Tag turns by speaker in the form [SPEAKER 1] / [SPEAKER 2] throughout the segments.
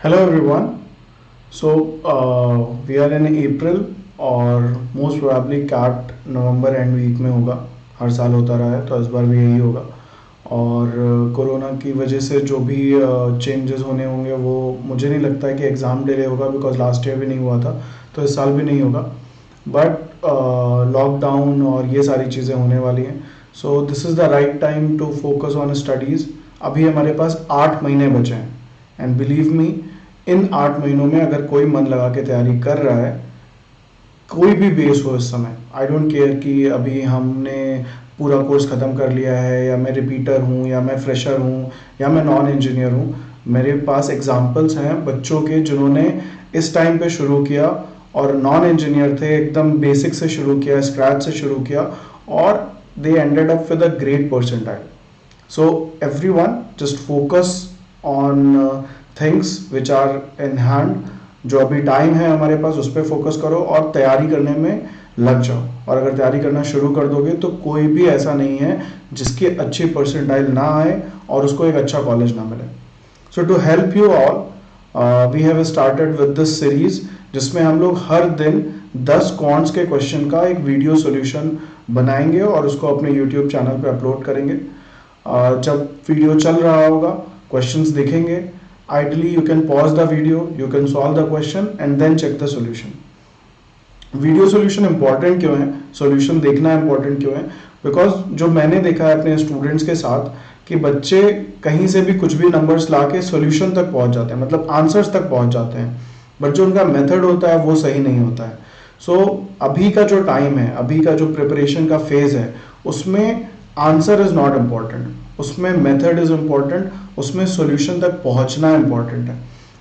[SPEAKER 1] Hello everyone. We are in April और most probably CAT November end week में होगा। हर साल होता रहा है तो इस बार भी यही होगा। और कोरोना की वजह से जो भी चेंजेस होने होंगे वो मुझे नहीं लगता है कि एग्ज़ाम डिले होगा, बिकॉज लास्ट ईयर भी नहीं हुआ था तो इस साल भी नहीं होगा। बट लॉकडाउन और ये सारी चीज़ें होने वाली हैं, so this is the right time to focus on studies. अभी हमारे पास 8 महीने बचे हैं एंड बिलीव मी, इन 8 महीनों में अगर कोई मन लगा के तैयारी कर रहा है, कोई भी बेस हो इस समय, आई डोंट केयर कि अभी हमने पूरा कोर्स ख़त्म कर लिया है या मैं रिपीटर हूँ या मैं फ्रेशर हूँ या मैं नॉन इंजीनियर हूँ। मेरे पास एग्जांपल्स हैं बच्चों के जिन्होंने इस टाइम पे शुरू किया और नॉन इंजीनियर थे, एकदम बेसिक से शुरू किया, स्क्रैच से शुरू किया और they ended up with a great percentile. So everyone just focus on things which are in hand। जो अभी टाइम है हमारे पास उस पर फोकस करो और तैयारी करने में लग जाओ। और अगर तैयारी करना शुरू कर दोगे तो कोई भी ऐसा नहीं है जिसकी अच्छी परसेंटाइल ना आए और उसको एक अच्छा कॉलेज ना मिले। So to help you all we have started with this series, जिसमें हम लोग हर दिन 10 कॉन्ट्स के क्वेश्चन का एक वीडियो सॉल्यूशन बनाएंगे और उसको अपने यूट्यूब चैनल पे अपलोड करेंगे। जब वीडियो चल रहा होगा क्वेश्चंस दिखेंगे, ideally you can pause the video, you can solve the question and then check the solution. Video solution important क्यों है, सॉल्यूशन देखना इंपॉर्टेंट क्यों है? बिकॉज जो मैंने देखा है अपने स्टूडेंट्स के साथ कि बच्चे कहीं से भी कुछ भी नंबर्स ला के सोल्यूशन तक पहुंच जाते हैं, मतलब आंसर्स तक पहुंच जाते हैं, बट जो उनका मेथड होता है वो सही नहीं होता है। सो अभी का जो टाइम है, अभी का जो प्रिपरेशन का फेज है, उसमें आंसर इज नॉट इम्पॉर्टेंट, उसमें मेथड इज इम्पॉर्टेंट, उसमें सॉल्यूशन तक पहुंचना इम्पॉर्टेंट है।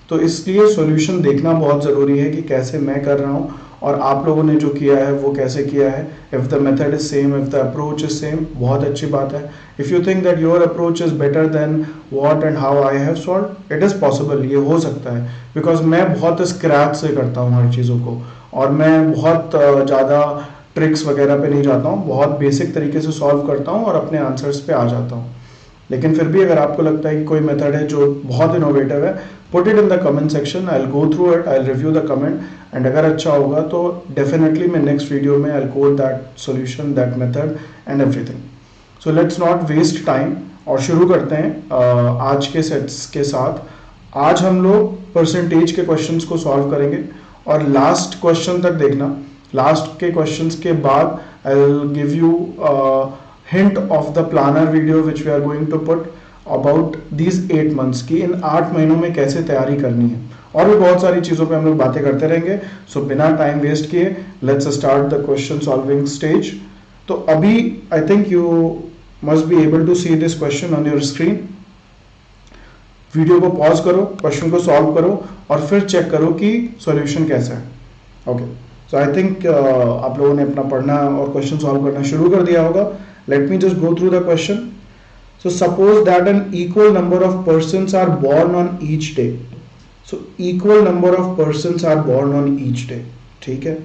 [SPEAKER 1] तो इसलिए सॉल्यूशन देखना बहुत ज़रूरी है कि कैसे मैं कर रहा हूँ और आप लोगों ने जो किया है वो कैसे किया है। If the method is same, if the approach is same, बहुत अच्छी बात है। If you think that your approach is better than what and how I have solve, it is possible, ये हो सकता है। बिकॉज मैं बहुत स्क्रैच से करता हूँ हर चीज़ों को और मैं बहुत ज़्यादा ट्रिक्स वगैरह पे नहीं जाता हूँ, बहुत बेसिक तरीके से सॉल्व करता हूँ और अपने आंसर्स पे आ जाता हूँ। लेकिन फिर भी अगर आपको लगता है कि कोई मेथड है जो बहुत इनोवेटिव है, put it in the comment section, I will go through it, I will review the comment and अगर अच्छा होगा तो डेफिनेटली मैं नेक्स्ट वीडियो में I will code that solution, that method and everything. So let's not waste time और शुरू करते हैं आज के सेट्स के साथ। आज हम लोग परसेंटेज के क्वेश्चंस को सॉल्व करेंगे और लास्ट क्वेश्चन तक देखना। लास्ट के क्वेश्चंस के बाद I will give you hint of the planner video which we are going to put about these 8 months की इन 8 महीनों में कैसे तैयारी करनी है, और भी बहुत सारी चीज़ों पे हम लोग बातें करते रहेंगे। सो बिना टाइम वेस्ट किए let's start the question solving stage. तो अभी I think you must be able to see this question on your screen. Video को पॉज करो, क्वेश्चन को सॉल्व करो और फिर चेक करो कि सॉल्यूशन कैसा है। ओके, सो आई थिंक आप लोगों ने अपना पढ़ना और क्वेश्चन सॉल्व करना शुरू कर दिया होगा। Let me just go through the question. So suppose that an equal number of persons are born on each day. So equal number of persons are born on each day, ठीक है।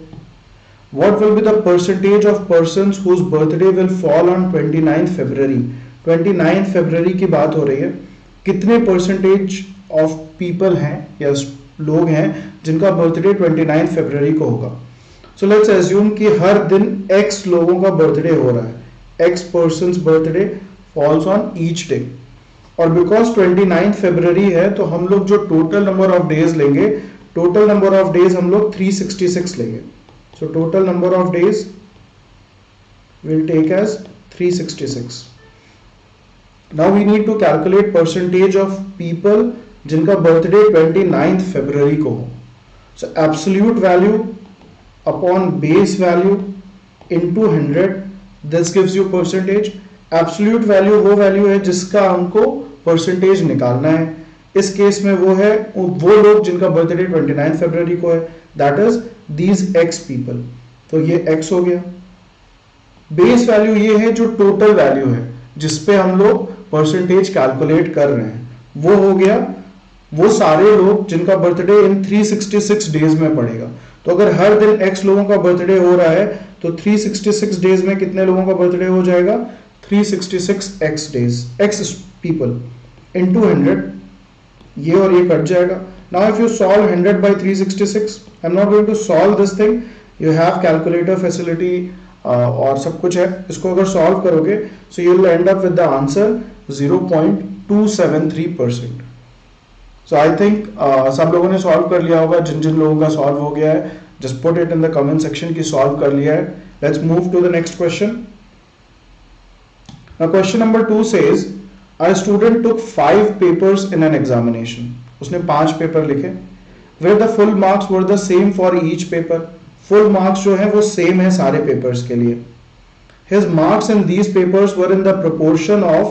[SPEAKER 1] What will be the percentage of persons whose birthday will fall on 29th February? 29th February की बात हो रही है। कितने percentage of people हैं या लोग हैं जिनका बर्थडे 29th February को होगा? सो लेट्स एज्यूम कि हर दिन x लोगों का बर्थडे हो रहा है, x persons birthday falls on each day. और बिकॉज 29th February है तो हम लोग जो टोटल नंबर ऑफ डेज लेंगे, टोटल नंबर ऑफ डेज हम लोग 366 लेंगे। So total number of days we'll take as 366. Now we need to calculate percentage of people जिनका birthday 29th February को हो. So absolute value upon base value into 100, this gives you percentage. Absolute value वो value है जिसका हमको percentage निकालना है। इस केस में वो है वो लोग जिनका बर्थडे 29 फरवरी को है, that is these x people. तो ये x हो गया। बेस वैल्यू ये है जो टोटल वैल्यू है जिसपे हम लोग परसेंटेज कैलकुलेट कर रहे हैं, वो हो गया वो सारे लोग जिनका बर्थडे इन 366 डेज में पड़ेगा। तो अगर हर दिन x लोगों का बर्थडे हो रहा है तो 366 डेज में कितने लोगों का बर्थडे हो जाएगा? 366 x days, x people into 100, ये और ये कट जाएगा। Now if you solve 100 by 366, I'm not going to solve this thing. You have calculator facility और सब कुछ है. इसको अगर solve करोगे so you will end up with the answer 0.273%. So I think सब लोगों ने solve कर लिया होगा. जिन जिन लोगों का solve हो गया है just put it in the comment section कि solve कर लिया है. Let's move to the next question. Now question number 2 says a student took 5 papers in an examination. उसने 5 पेपर लिखे where the full marks were the same for each paper. full marks जो है वो same है सारे papers के लिए. His marks in these papers were in the proportion of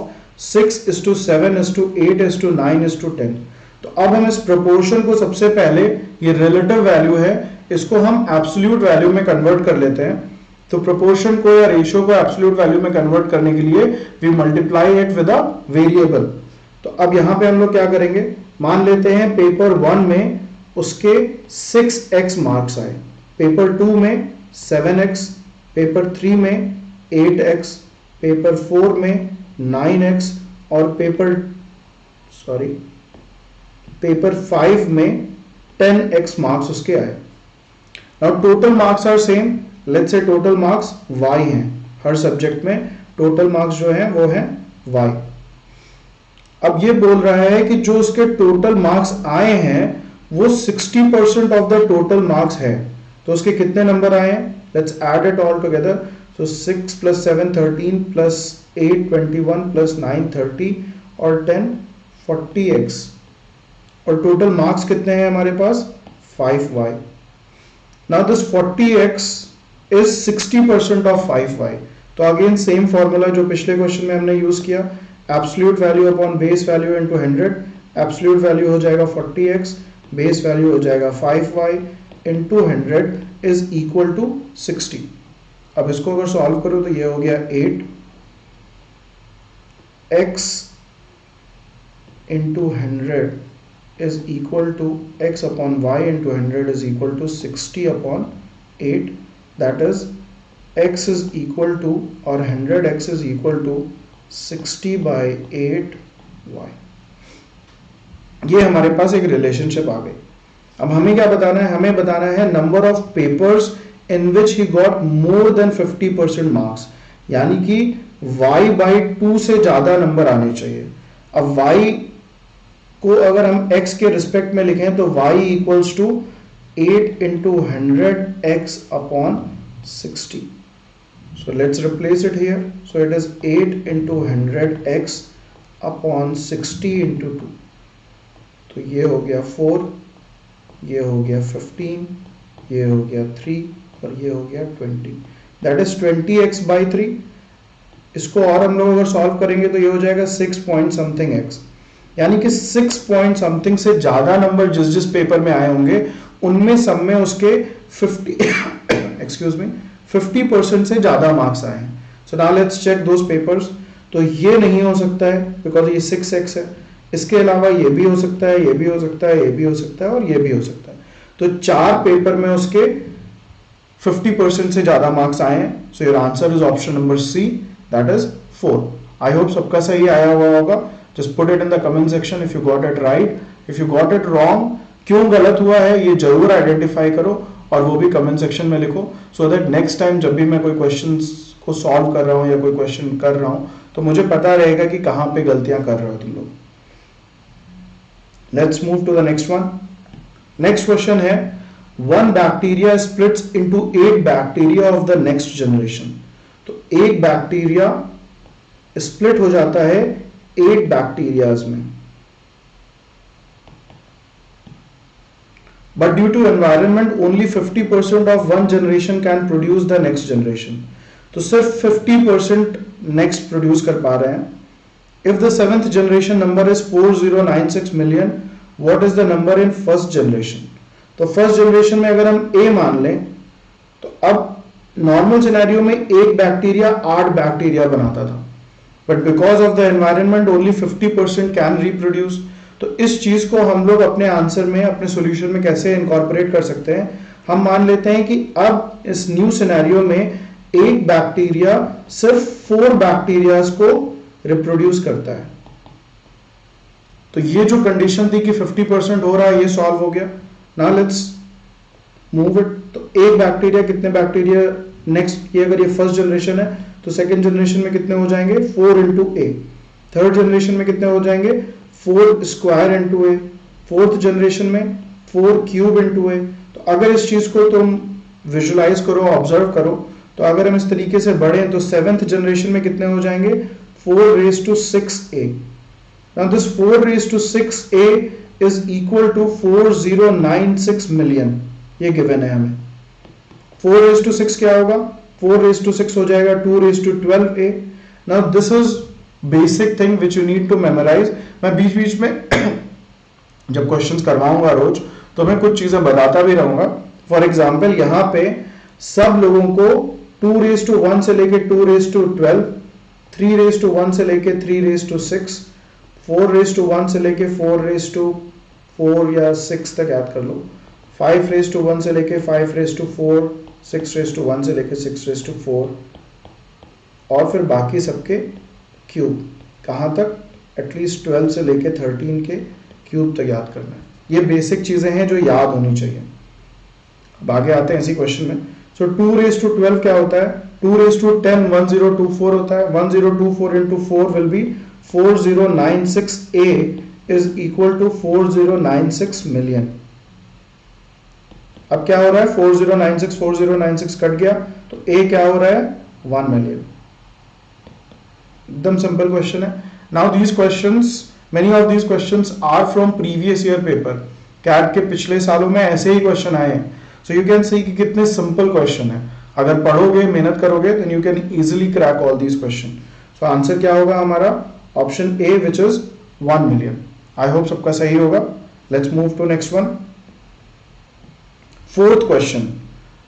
[SPEAKER 1] 6:7:8:9:10. तो अब हम इस proportion को सबसे पहले, ये relative value है, इसको हम absolute value में convert कर लेते हैं. तो proportion को या ratio को absolute value में convert करने के लिए we multiply it with a variable. तो अब यहाँ पे हम लोग क्या करेंगे, मान लेते हैं पेपर 1 में उसके 6x मार्क्स आए, पेपर 2 में 7x, पेपर 3 में 8x, पेपर 4 में 9x और पेपर 5 में 10x मार्क्स उसके आए. Now total marks are same. Let's say total marks y हैं, हर सब्जेक्ट में टोटल मार्क्स जो हैं वो हैं y. अब ये बोल रहा है कि जो उसके टोटल मार्क्स आए हैं वो 60% ऑफ द टोटल मार्क्स है. तो उसके कितने नंबर आए हैं? Let's add it all together. सो 6 + 7 13 + 8 21 + 9 30 और 10 40x. और टोटल मार्क्स कितने हैं हमारे पास? 5y. Now this 40x is 60% of 5y. तो अगेन सेम फॉर्मूला जो पिछले क्वेश्चन में हमने यूज किया, absolute value upon base value into 100. Absolute value हो जाएगा 40x, बेस वैल्यू हो जाएगा 5y into 100 is equal to 60. अब इसको अगर सॉल्व करो तो ये हो गया 8x into 100 is equal to x upon y into 100 is equal to 60 upon 8. That is x is equal to और 100x is equal to 60/8y. ये हमारे पास एक रिलेशनशिप आ गई. अब हमें क्या बताना है? हमें बताना है number of papers in which he got more than 50% marks, यानी कि y/2 से ज्यादा नंबर आने चाहिए. अब y को अगर हम x के रिस्पेक्ट में लिखें तो y equals to 8 into 100x upon 60. So let's replace it here. So it is 8 into 100x upon 60 into 2. तो ये हो गया 4, ये हो गया 15, ये हो गया 3 और ये हो गया 20. That is 20x/3. इसको और हम लोग अगर सॉल्व करेंगे तो ये हो जाएगा 6 point something x. यानी कि 6 point something से ज्यादा नंबर जिस जिस पेपर में आए होंगे उनमें सब में उसके 50% से ज्यादा मार्क्स आए हैं. So now let's check those papers. तो ये नहीं हो सकता है बिकॉज ये 6x है. इसके अलावा ये भी हो सकता है, ये भी हो सकता है, ये भी हो सकता है और ये भी हो सकता है. तो 4 पेपर में उसके 50% से ज्यादा मार्क्स आए हैं. So your answer is option number C, that is 4. I hope सबका सही आया हुआ होगा. Just put it in the comment section if you got it right. If you got it wrong, क्यों गलत हुआ है ये जरूर आइडेंटिफाई करो और वो भी कमेंट सेक्शन में लिखो, सो दैट नेक्स्ट टाइम जब भी मैं कोई क्वेश्चन को सॉल्व कर रहा हूँ या कोई क्वेश्चन कर रहा हूँ तो मुझे पता रहेगा कि कहाँ पे गलतियां कर रहे हो तुम लोग. Let's move to the next one. Next question है, 1 bacteria splits into 8 bacteria of the next generation. तो एक बैक्टीरिया स्प्लिट हो जाता है 8 बैक्टीरियाज में. But due to environment only 50% of one generation can produce the next generation. तो सिर्फ 50% next produce कर पा रहे हैं. If the 7th generation number is 4096 million, what is the number in first generation? तो first generation में अगर हम A मान लें तो अब normal scenario में एक बैक्टीरिया 8 बैक्टीरिया बनाता था. But because of the environment only 50% can reproduce. तो इस चीज को हम लोग अपने आंसर में, अपने सॉल्यूशन में कैसे इनकॉर्पोरेट कर सकते हैं? हम मान लेते हैं कि अब इस न्यू सिनेरियो में एक बैक्टीरिया सिर्फ 4 बैक्टीरियाज को रिप्रोड्यूस करता है. तो ये जो कंडीशन थी कि 50% हो रहा है, ये सॉल्व हो गया। Now let's move it. तो एक बैक्टीरिया, कितने बैक्टीरिया नेक्स्ट, ये अगर ये फर्स्ट जनरेशन है तो सेकंड जनरेशन में कितने हो जाएंगे, 4 इंटू ए। थर्ड जनरेशन में कितने हो जाएंगे, 4 स्क्वायर इंटू ए। फोर्थ जनरेशन में 4 क्यूब इंटू ए। तो अगर इस चीज को तुम विजुलाइज करो, ऑब्जर्व करो, तो अगर हम इस तरीके से बढ़े तो सेवेंथ जनरेशन में कितने हो जाएंगे, 4 raise to 6a। Now this 4 raised to 6a is equal to 4096 million, ये गिवन है हमें। 4 raised to 6 क्या होगा, 4 raised to 6 हो जाएगा 2 raised to 12a। Now this is basic thing which you need to memorize। मैं बीच बीच में जब क्वेश्चंस करवाऊंगा रोज तो मैं कुछ चीजें बताता भी रहूंगा। फॉर एग्जाम्पल यहाँ पे सब लोगों को 2 raised to 1 से लेके 2 raised to 12, 3 raised to 1 से लेके 3 raised to 6, 4 raised to 1 से लेके 4 raised to 4 या 6 तक याद कर लो, 5 raised to 1 से लेके 5 raised to 4, 6 raised to 1 से लेके 6 raised to 4, और फिर बाकी सबके क्यूब कहाँ तक, एटलीस्ट 12 से लेके 13 के क्यूब तक याद करना है। ये बेसिक चीजें हैं जो याद होनी चाहिए। अब आगे आते हैं इसी क्वेश्चन में। सो 2 raised to 12 क्या होता है, 2 raised to 10 1024 होता है। 1024 into 4 will be 4096a is equal to 4096 million। अब क्या हो रहा है, 4096 कट गया तो a क्या हो रहा है, 1 million। एकदम सिंपल क्वेश्चन है। Now these questions, many of these questions are from previous year paper. CAT के पिछले सालों में ऐसे ही क्वेश्चन आए हैं। सो यू कैन सी कि कितने सिंपल क्वेश्चन है। अगर पढ़ोगे, मेहनत करोगे, then you can easily crack all these question. So answer क्या होगा हमारा, option A which is 1 million। I hope सबका सही होगा। Let's move to next one. Fourth question,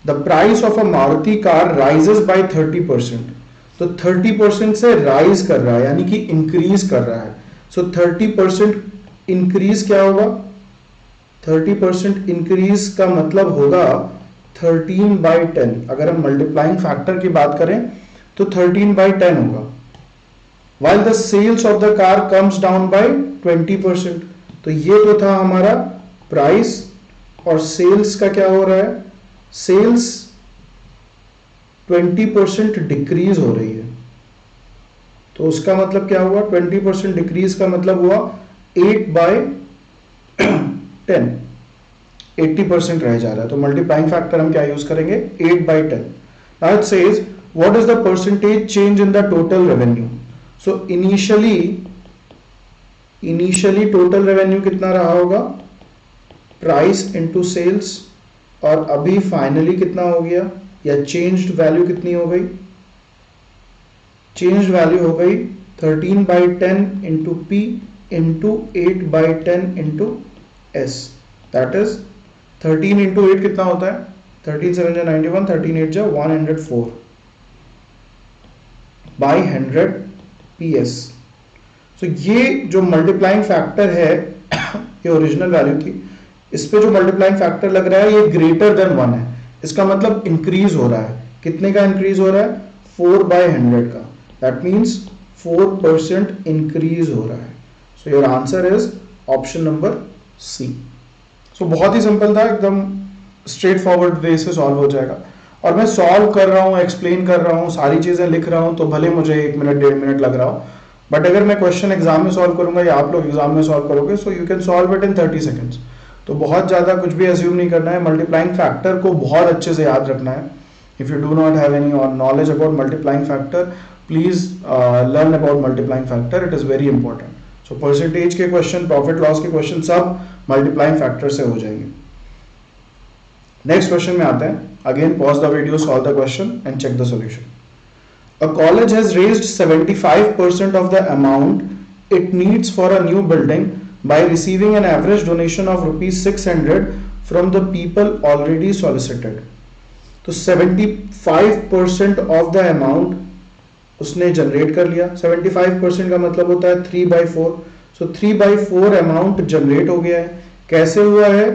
[SPEAKER 1] the price of a Maruti car rises by 30%। तो 30% से rise कर रहा है, यानी कि इंक्रीज कर रहा है। सो 30% इंक्रीज क्या होगा, 30% इंक्रीज का मतलब होगा 13/10। अगर हम मल्टीप्लाइंग फैक्टर की बात करें तो 13/10 होगा। While the sales of the car comes down by 20%। तो ये तो था हमारा प्राइस, और सेल्स का क्या हो रहा है, सेल्स 20% डिक्रीज हो रही है। तो उसका मतलब क्या हुआ, 20% डिक्रीज का मतलब हुआ 8/10, 80% रह जा रहा है। तो मल्टीप्लाइंग फैक्टर हम क्या यूज करेंगे, 8/10। Now it says what is the percentage change in the total revenue। So initially total revenue कितना रहा होगा, प्राइस इनटू सेल्स, और अभी फाइनली कितना हो गया, या चेंज्ड वैल्यू कितनी हो गई, चेंज्ड वैल्यू हो गई 13/10 into P into 8/10 into S. That is 13 into 8 कितना होता है, 13 7 91, 13 8 104 बाई 100 PS। सो ये जो मल्टीप्लाइंग फैक्टर है ये ओरिजिनल वैल्यू थी, इस पे जो मल्टीप्लाइंग फैक्टर लग रहा है ये ग्रेटर देन 1 है। इसका मतलब इंक्रीज हो रहा है। कितने का इंक्रीज हो रहा है, 4/100 का। दैट मींस 4% इंक्रीज हो रहा है। So your answer is option number C. So बहुत ही सिंपल था, एकदम स्ट्रेट फॉरवर्ड वे से सॉल्व हो जाएगा। और मैं सॉल्व कर रहा हूँ, एक्सप्लेन कर रहा हूँ, सारी चीजें लिख रहा हूँ, तो भले मुझे 1 मिनट 1.5 मिनट लग रहा हो, बट अगर मैं क्वेश्चन एग्जाम में सॉल्व करूंगा या आप लोग एग्जाम में सॉल्व करोगे, so you can solve it in 30 seconds. तो बहुत ज्यादा कुछ भी एज्यूम नहीं करना है। मल्टीप्लाइंग फैक्टर को बहुत अच्छे से याद रखना है। If you do not have any knowledge about multiplying factor, please learn about multiplying factor, it is very important. So percentage के क्वेश्चन, प्रॉफिट लॉस के क्वेश्चन सब मल्टीप्लाइंग फैक्टर से हो जाएंगे। नेक्स्ट क्वेश्चन में आते हैं। Again, pause the video, solve the question and check the solution. A college has raised 75% of the amount it needs for a new building by receiving an average donation of rupees 600 from the people already solicited. तो 75% of the amount उसने generate कर लिया। 75% का मतलब होता है 3/4। सो 3/4 amount generate हो गया है। कैसे हुआ है,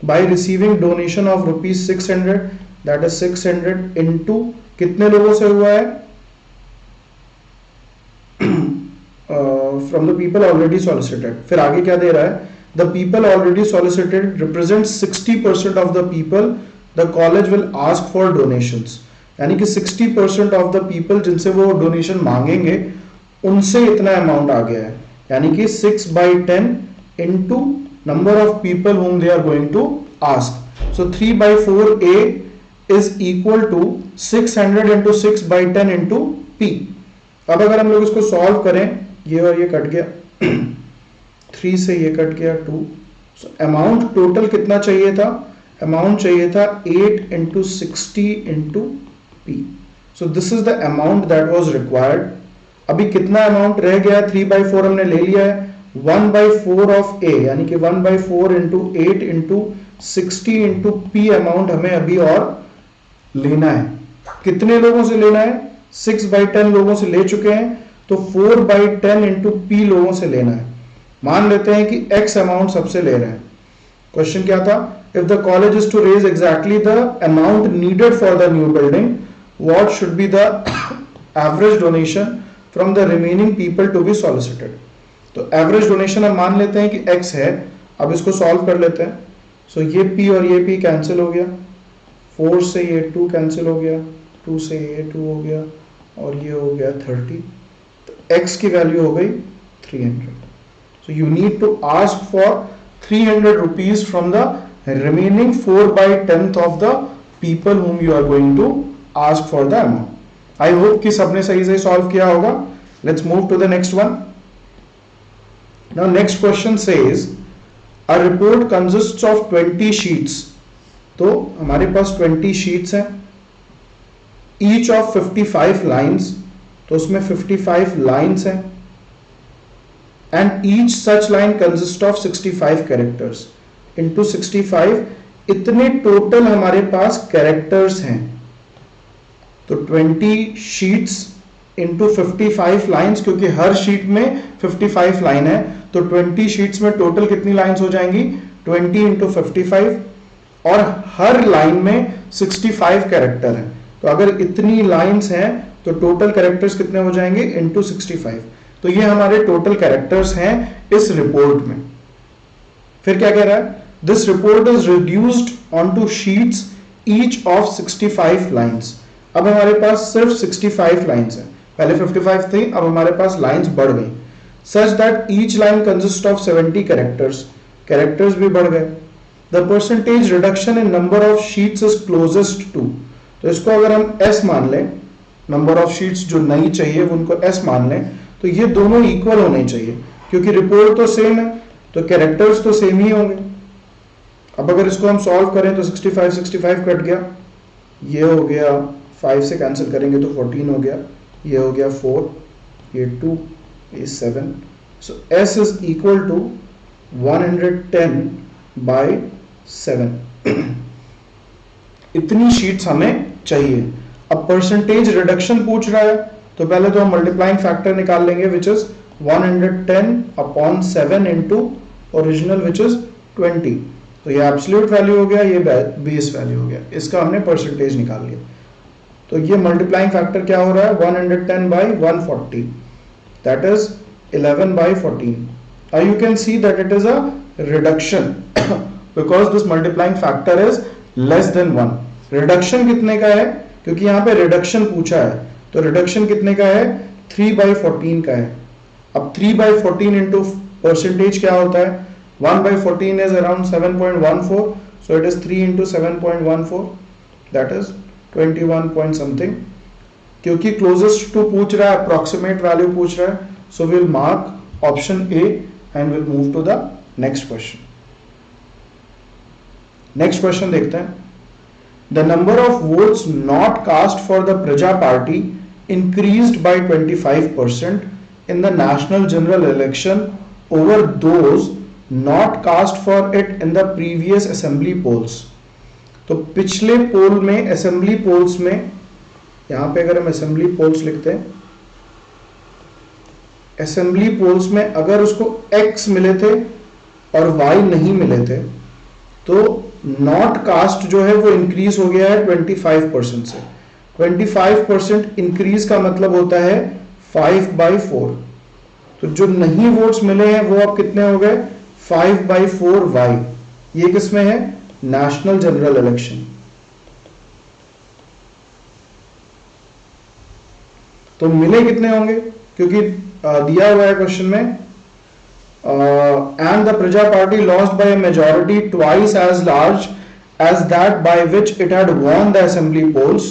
[SPEAKER 1] by receiving donation of rupees 600, that is 600 into कितने लोगों से हुआ है, from the people already solicited. फिर आगे क्या दे रहा है, the people already solicited represent 60% of the people the college will ask for donations. यानी कि 60% ऑफ द पीपल जिनसे वो डोनेशन मांगेंगे उनसे इतना अमाउंट आ गया है, यानी कि 6/10 into number of people whom they are going to ask. So 3/4A is equal to 600 into 6/10 into P. अब अगर हम लोग इसको सॉल्व करें, ये और ये कट गया 3 से ये कट गया 2, so अमाउंट टोटल कितना चाहिए था, अमाउंट चाहिए था 8 into 60 into P. So this is the amount that was required. अभी कितना अमाउंट रह गया, 3/4 हमने ले लिया है, 1/4 ऑफ A यानी कि 1/4 into 8 into 60 into P amount हमें अभी और लेना है। कितने लोगों से लेना है, 6/10 लोगों से ले चुके हैं, तो 4/10 into P लोगों से लेना है। मान लेते हैं कि X अमाउंट सबसे ले रहे हैं। क्वेश्चन क्या था, if the college is to raise exactly the amount needed for the new building, what should be the average donation from the remaining people to be solicited. तो एवरेज डोनेशन हम मान लेते हैं कि x है। अब इसको सॉल्व कर लेते हैं। सो ये p और ये p कैंसिल हो गया, 4 से ये 2 कैंसिल हो गया, 2 से ये 2 हो गया और ये हो गया 30। तो x की वैल्यू हो गई 300। So you need to ask for 300 rupees from the remaining 4/10 of the people whom you are going to ask for the amount. I hope कि सबने सही से सॉल्व किया होगा। Let's move to the next one. Now next question says a report consists of 20 sheets. तो हमारे पास 20 sheets हैं, ईच ऑफ 55 लाइन्स, तो उसमें 55 लाइन्स हैं, and each such line consist of 65 characters into 65, इतने टोटल हमारे पास कैरेक्टर्स हैं। तो 20 शीट्स इंटू 55 लाइन्स, क्योंकि हर शीट में 55 लाइन है, तो 20 शीट्स में टोटल कितनी लाइन्स हो जाएंगी, 20 इंटू 55, और हर लाइन में 65 कैरेक्टर है। तो अगर इतनी लाइन्स हैं तो टोटल कैरेक्टर्स कितने हो जाएंगे, इंटू 65। तो ये हमारे टोटल कैरेक्टर्स हैं इस रिपोर्ट में। फिर क्या कह रहा है, this report is reduced on to sheets each of 65 lines. अब हमारे पास सिर्फ 65 लाइन्स हैं, पहले 55 थी, अब हमारे पास लाइन्स बढ़ गई, such that each line consist of 70 characters, characters भी बढ़ गए। The percentage reduction in number of sheets is closest to, तो इसको अगर हम S मान लें, नंबर ऑफ शीट्स जो नई चाहिए वो उनको S मान लें, तो ये दोनों इक्वल होने चाहिए, क्योंकि रिपोर्ट तो सेम है तो कैरेक्टर्स तो सेम ही होंगे। अब अगर इसको हम सॉल्व करें तो 65 कट गया, ये हो गया 5 से कैंसिल करेंगे तो 14 हो गया, ये हो गया 4, ये 2, ये 7। सो S इज इक्वल टू 110/7। इतनी शीट्स हमें चाहिए। अब परसेंटेज रिडक्शन पूछ रहा है, तो पहले तो हम मल्टीप्लाइंग फैक्टर निकाल लेंगे, which is 110/7 into original which is 20। तो ये एब्सोल्यूट वैल्यू हो गया, ये बेस वैल्यू हो गया, इसका हमने परसेंटेज निकाल लिया। तो ये मल्टीप्लाइंग फैक्टर क्या हो रहा है, 110/140, that is 11/14। Now you can see that it is a reduction because this multiplying factor is less than 1. Reduction कितने का है, क्योंकि यहाँ पे रिडक्शन पूछा है, तो रिडक्शन कितने का है, 3/14 का है। अब 3/14 इंटू परसेंटेज क्या होता है, 1/14 is around 7.14, so it is 3 into 7.14, that is 21 point something। क्योंकि क्लोजेस्ट टू पूछ रहा है, अप्रोक्सीमेट वैल्यू पूछ रहा है, so we'll mark option A and we'll move to the next question। Next question देखते हैं। The number of votes not cast for the Praja Party increased by 25% in the national general election over those not cast for it in the previous assembly polls। तो पिछले पोल में, assembly poles में, यहां पे अगर हम असेंबली पोल्स लिखते हैं, असेंबली पोल्स में अगर उसको X मिले थे और Y नहीं मिले थे, तो नॉट कास्ट जो है वो इंक्रीज हो गया है 25% से। 25% इंक्रीज का मतलब होता है 5/4। तो जो नहीं वोट्स मिले हैं वो अब कितने हो गए, 5/4 y। ये किसमें है, नेशनल जनरल इलेक्शन। तो मिले कितने होंगे, क्योंकि दिया हुआ है क्वेश्चन में, and the Praja party lost by majority twice as large as that by which it had won the assembly polls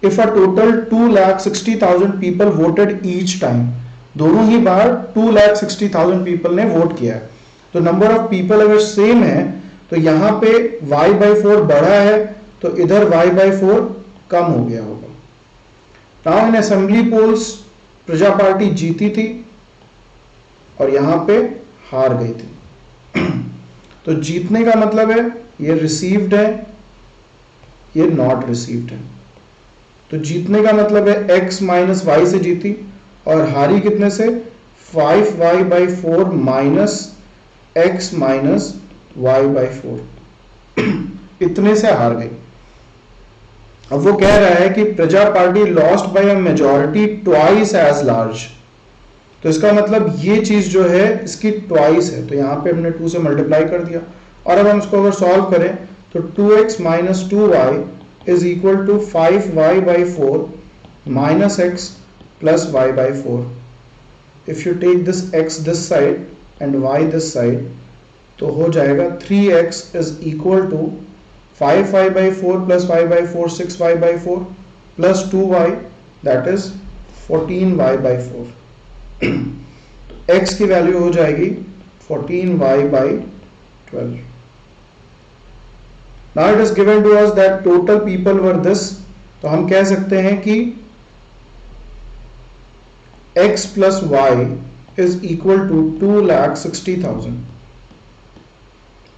[SPEAKER 1] if a total 2,60,000 people voted each time. दोनों ही बार 2,60,000 पीपल ने वोट किया है। तो नंबर ऑफ पीपल अगर same है तो यहां पे y/4 बढ़ा है, तो इधर y/4 कम हो गया होगा। नाउ इन असेंबली पोल्स प्रजा पार्टी जीती थी और यहां पे हार गई थी। तो जीतने का मतलब है ये रिसीव्ड है, ये नॉट रिसीव्ड है। तो जीतने का मतलब है x माइनस वाई से जीती, और हारी कितने से, 5y/4 minus x minus y/4 इतने से हार गई। अब वो कह रहा है कि Praja party lost by a majority twice as large. तो इसका मतलब ये चीज जो है इसकी ट्वाइस है, तो यहां पे हमने 2 से मल्टीप्लाई कर दिया। और अब हम इसको अगर सॉल्व करें तो 2x minus 2y is equal to 5y/4 minus x plus y/4। If you take this x this side and y this side तो हो जाएगा 3x is equal to 5y/4 plus y/4 6y/4 plus 2y that is 14y/4। तो x की value हो जाएगी 14y/12। Now it is given to us that total people were this, तो हम कह सकते हैं कि x plus y is equal to 2,60,000.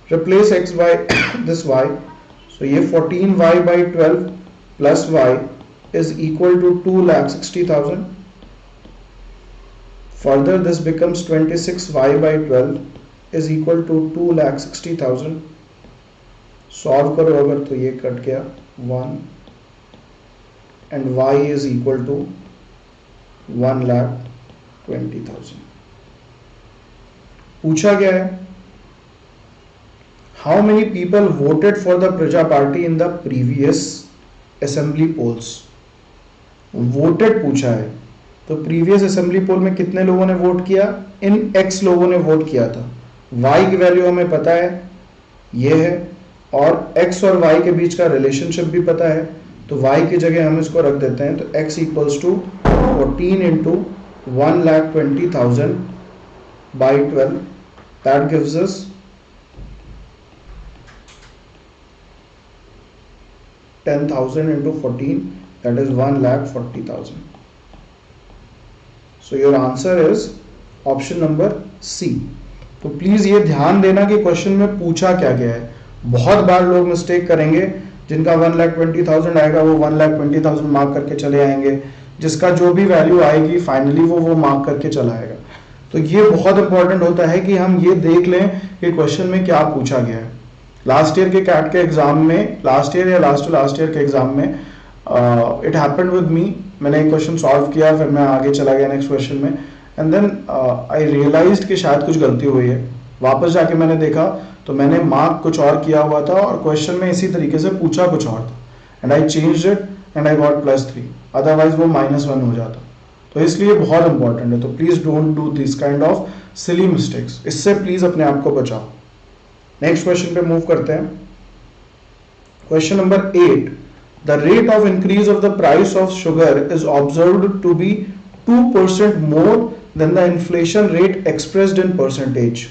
[SPEAKER 1] Replace x by this y, so ये 14y/12 plus y is equal to 2,60,000. Further this becomes 26y/12 is equal to 2,60,000. Solve करो अगर तो ये कट गया 1 and y is equal to 1,20,000। पूछा गया है how many people voted for the Praja party in the previous assembly polls. Voted पूछा है, तो प्रीवियस असेंबली पोल में कितने लोगों ने वोट किया, इन x लोगों ने वोट किया था। y की वैल्यू हमें पता है ये है, और x और y के बीच का रिलेशनशिप भी पता है, तो y की जगह हम इसको रख देते हैं। तो x equals to 14 into 1,20,000 by 12, that gives us 10,000 into 14, that is 1,40,000. So your answer is option number C. तो प्लीज ये ध्यान देना कि क्वेश्चन में पूछा क्या गया है। बहुत बार लोग मिस्टेक करेंगे, जिनका 1,20,000 आएगा वो 1,20,000 मार्क करके चले आएंगे, जिसका जो भी वैल्यू आएगी फाइनली वो मार्क करके चला आएगा। तो ये बहुत इंपॉर्टेंट होता है कि हम ये देख लें कि क्वेश्चन में क्या पूछा गया है। लास्ट ईयर के कैट के एग्जाम में, लास्ट ईयर या लास्ट ईयर के एग्जाम में इट हैपेंड विद मी, मैंने एक क्वेश्चन सॉल्व किया, फिर मैं आगे चला गया नेक्स्ट क्वेश्चन में, एंड देन आई रियलाइज्ड कि शायद कुछ गलती हुई है। वापस जाके मैंने देखा तो मैंने मार्क कुछ और किया हुआ था और क्वेश्चन में इसी तरीके से पूछा कुछ और था, and I changed it and I got +3, otherwise वो -1 हो जाता। तो इसलिए बहुत इंपॉर्टेंट है, तो please don't do this kind of silly mistakes, इससे प्लीज अपने आप को बचाओ। नेक्स्ट क्वेश्चन पे मूव करते हैं। Question number 8, the rate of increase of the price of sugar is observed to be 2% more than the inflation rate expressed in percentage.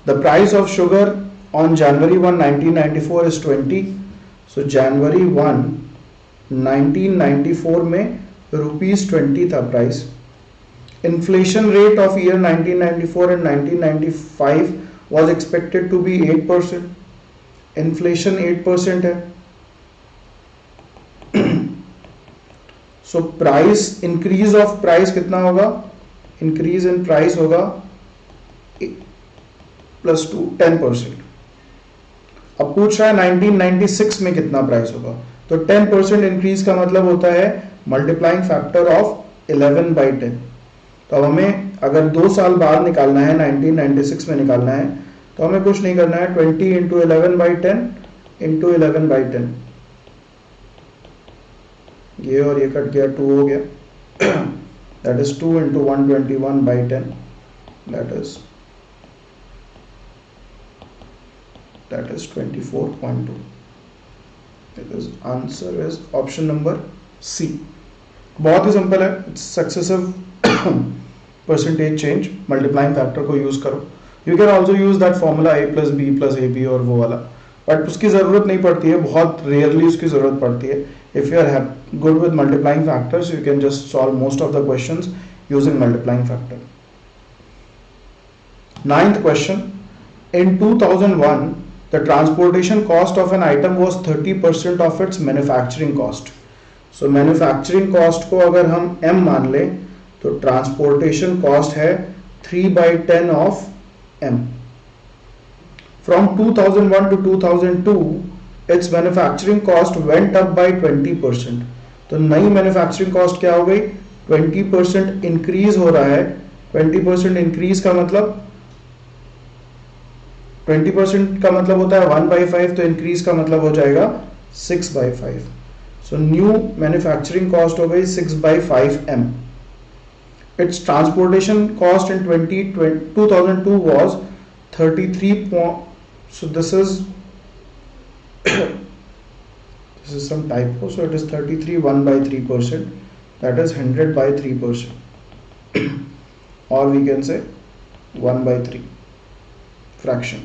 [SPEAKER 1] The price of sugar on January 1, 1994 is 20. So January 1, 1994 में ₹20 था price. Inflation rate of year 1994 and 1995 was expected to be 8%. Inflation 8% है। So price, increase of price कितना होगा? Increase in price होगा +2 10%। अब पूछ रहा है 1996 में कितना प्राइस होगा, तो 10% इंक्रीज का मतलब होता है मल्टीप्लाइंग फैक्टर ऑफ 11/10। तो अब हमें अगर 2 साल बाद निकालना है, 1996 में निकालना है, तो हमें कुछ नहीं करना है, 20 इंटू 11/10 इंटू 11/10, ये और ये कट गया, 2 हो गया, that is 2 into 121/10, that is 24.2. It is answer is option number C. बहुत ही सिंपल है, it's successive percentage change, multiplying factor को यूज करो. You can also use that formula a plus B plus A B और वो वाला, but उसकी ज़रूरत नहीं पड़ती है, बहुत रेयरली उसकी ज़रूरत पड़ती है. If you are good with multiplying factors you can just solve most of the questions using multiplying factor. 9th question. In 2001 the transportation cost of an item was 30% of its manufacturing cost. So manufacturing cost को अगर हम m मान लें तो transportation cost है 3/10 of m. From 2001 to 2002 its manufacturing cost went up by 20%. तो नई manufacturing cost क्या हो गई, 20% increase हो रहा है. 20% increase का मतलब 20% का मतलब होता है 1/5, तो इंक्रीज का मतलब हो जाएगा 6/5. सो न्यू मैन्युफैक्चरिंग कॉस्ट हो गई 6/5 m. It's transportation cost in 2002 was 33. So this is some typo, so it is 33 1/3%, that is 100/3%, or we can say 1/3 fraction.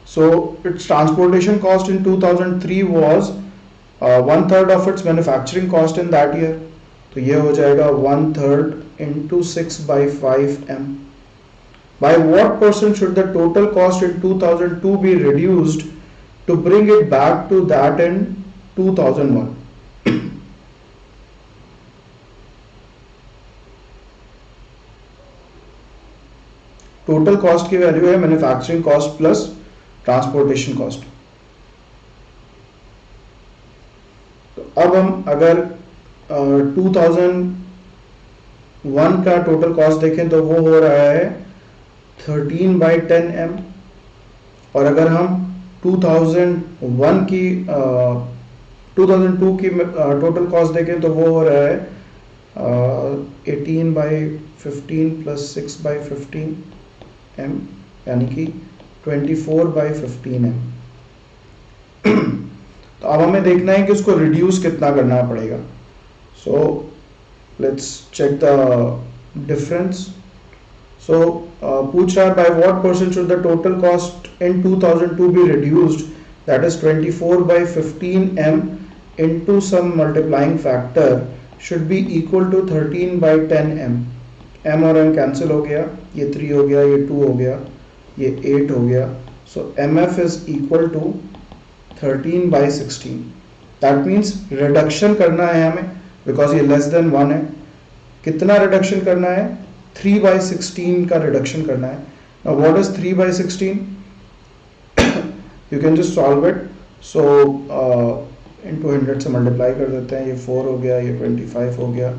[SPEAKER 1] So its transportation cost in 2003 was 1/3 of its manufacturing cost in that year. तो ये हो जाएगा 1/3 into 6/5 m. By what percent should the total cost in 2002 be reduced to bring it back to that in 2001? Total cost की value है manufacturing cost plus transportation cost. तो अब हम अगर 2001 का टोटल कॉस्ट देखें तो वो हो रहा है 13/10 m, और अगर हम 2002 की टोटल कॉस्ट देखें तो वो हो रहा है 18/15 प्लस 6/15 m, यानी कि 24/15 m. तो अब हमें देखना है कि उसको रिड्यूस कितना करना पड़ेगा. So let's check the difference. So पूछ रहा है by what percent should the total cost in 2002 be reduced, that is 24/15 m into some multiplying factor should be equal to 13/10 m. m और m कैंसिल हो गया, ये 3 हो गया, ये 2 हो गया, ये 8 हो गया. सो mf is equal to 13/16. That means reduction करना है हमें, बिकॉज ये लेस देन 1 है. कितना रिडक्शन करना है, 3/16 का रिडक्शन करना है. Now what is 3/16? You can just solve it. So into 100 से मल्टीप्लाई कर देते हैं. ये 4 हो गया, ये 25 हो गया,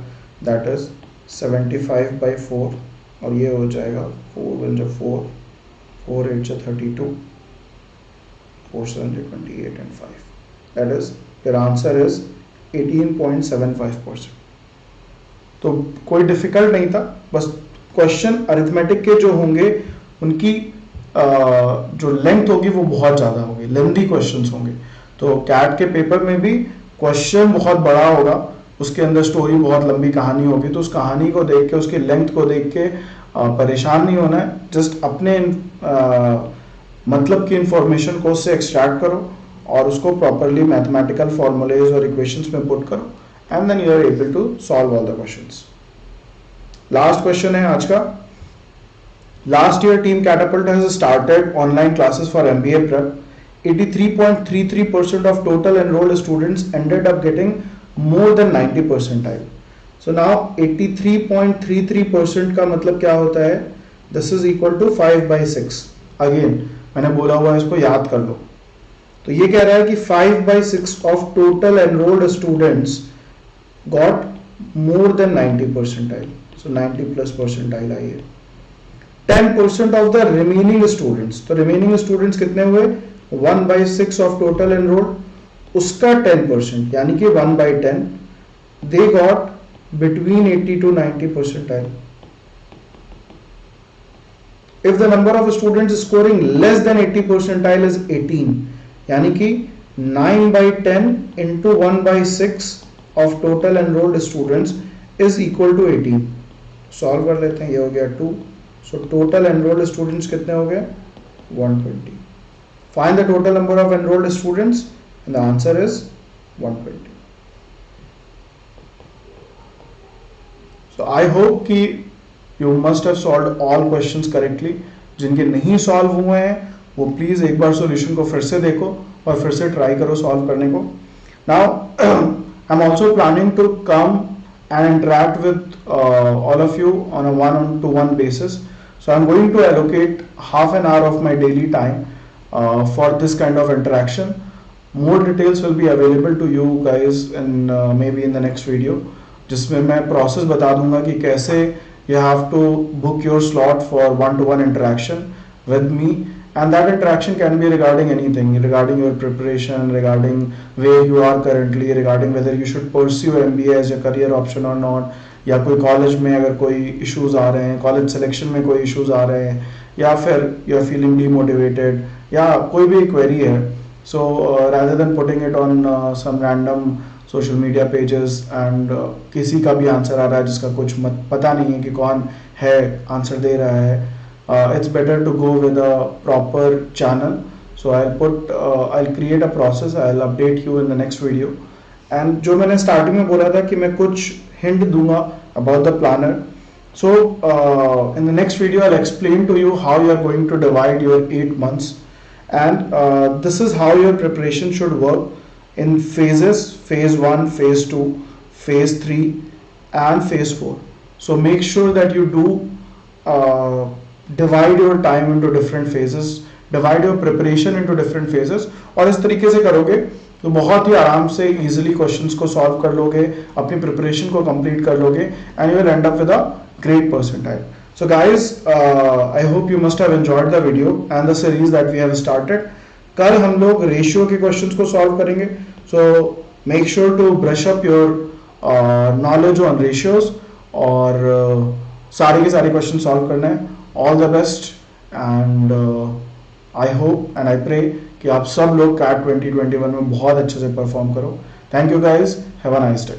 [SPEAKER 1] दैट इज 75/4, और ये हो जाएगा 4 1 4, 4 8 32, 4 7 28 and 5. That is, your answer is 18.75%. तो कोई डिफिकल्ट नहीं था, बस क्वेश्चन अरिथमेटिक के जो होंगे उनकी जो लेंथ होगी वो बहुत ज़्यादा होगी, लेंथी क्वेश्चंस होंगे. तो कैट के पेपर में भी क्वेश्चन बहुत बड़ा होगा, उसके अंदर स्टोरी बहुत लंबी कहानी होगी, तो उस कहानी को देख के, उसकी लेंथ को देख के परेशान नहीं होना है. जस्ट अपने मतलब की इंफॉर्मेशन को उससे एक्सट्रैक्ट करो और उसको प्रॉपरली मैथमेटिकल फॉर्मूलेज और इक्वेशंस में पुट करो, and then you are able to solve all the questions. Last question है आज का. Last year team Catapult has started online classes for MBA prep. 83.33% of total enrolled students ended up getting more than 90 percentile. So now 83.33% का मतलब क्या होता है? This is equal to 5/6. Again मैंने बोला हुआ है, इसको याद कर लो. तो ये कह रहा है कि 5/6 of total enrolled students got more than 90 percentile. So 90 plus percentile आई है। 10% ऑफ द रिमेनिंग स्टूडेंट्स, तो रिमेनिंग स्टूडेंट्स कितने हुए, 1/6 ऑफ टोटल एनरोल्ड, उसका 10% यानी कि 1/10 they got between 80 to 90 percentile. If the number of students scoring less than 80 percentile is 18, यानी कि 9/10 into 1/6 of total enrolled students is equal to 18. Solve कर लेते हैं, ये हो गया 2. So total enrolled students कितने हो गए, 120. Find the total number of enrolled students and the answer is 120. So I hope कि you must have solved all questions correctly. जिनके नहीं सॉल्व हुए हैं वो प्लीज एक बार सॉल्यूशन को फिर से देखो और फिर से ट्राई करो सॉल्व करने को. Now I am also planning to come and interact with all of you on a one-to-one basis. So I'm going to allocate half an hour of my daily time for this kind of interaction. More details will be available to you guys in maybe in the next video, जिसमें मैं process बता दूंगा कि कैसे you have to book your slot for one-to-one interaction with me. And that interaction can be regarding anything, regarding your preparation, regarding where you are currently, regarding whether you should pursue MBA as a career option or not, या कोई college में अगर कोई issues आ रहे हैं, college selection में कोई issues आ रहे हैं, या फिर यू आर फीलिंग डीमोटिवेटेड, या कोई भी क्वेरी है. So rather than putting it on some random social media pages and किसी का भी आंसर आ रहा है जिसका कुछ पता नहीं है कि कौन है आंसर दे रहा है, it's better to go with a proper channel. So I'll create a process, I'll update you in the next video. And जो मैंने starting में बोला था कि मैं कुछ hint दूंगा about the planner. So in the next video I'll explain to you how you are going to divide your 8 months, and this is how your preparation should work in phases: phase 1, phase 2, phase 3 and phase 4. So make sure that you do divide your time into different phases, divide your preparation into different phases, और इस तरीके से करोगे तो बहुत ही आराम से easily questions को solve कर लोगे, अपनी preparation को complete कर लोगे, and you will end up with a great percentile. So guys, I hope you must have enjoyed the video and the series that we have started. कल हम लोग ratio के questions को solve करेंगे, so make sure to brush up your knowledge on ratios, और सारे के सारे questions solve करना है. All the best, and I hope and I pray कि आप सब लोग CAT 2021 में बहुत अच्छे से परफॉर्म करो. Thank you guys, have a nice day.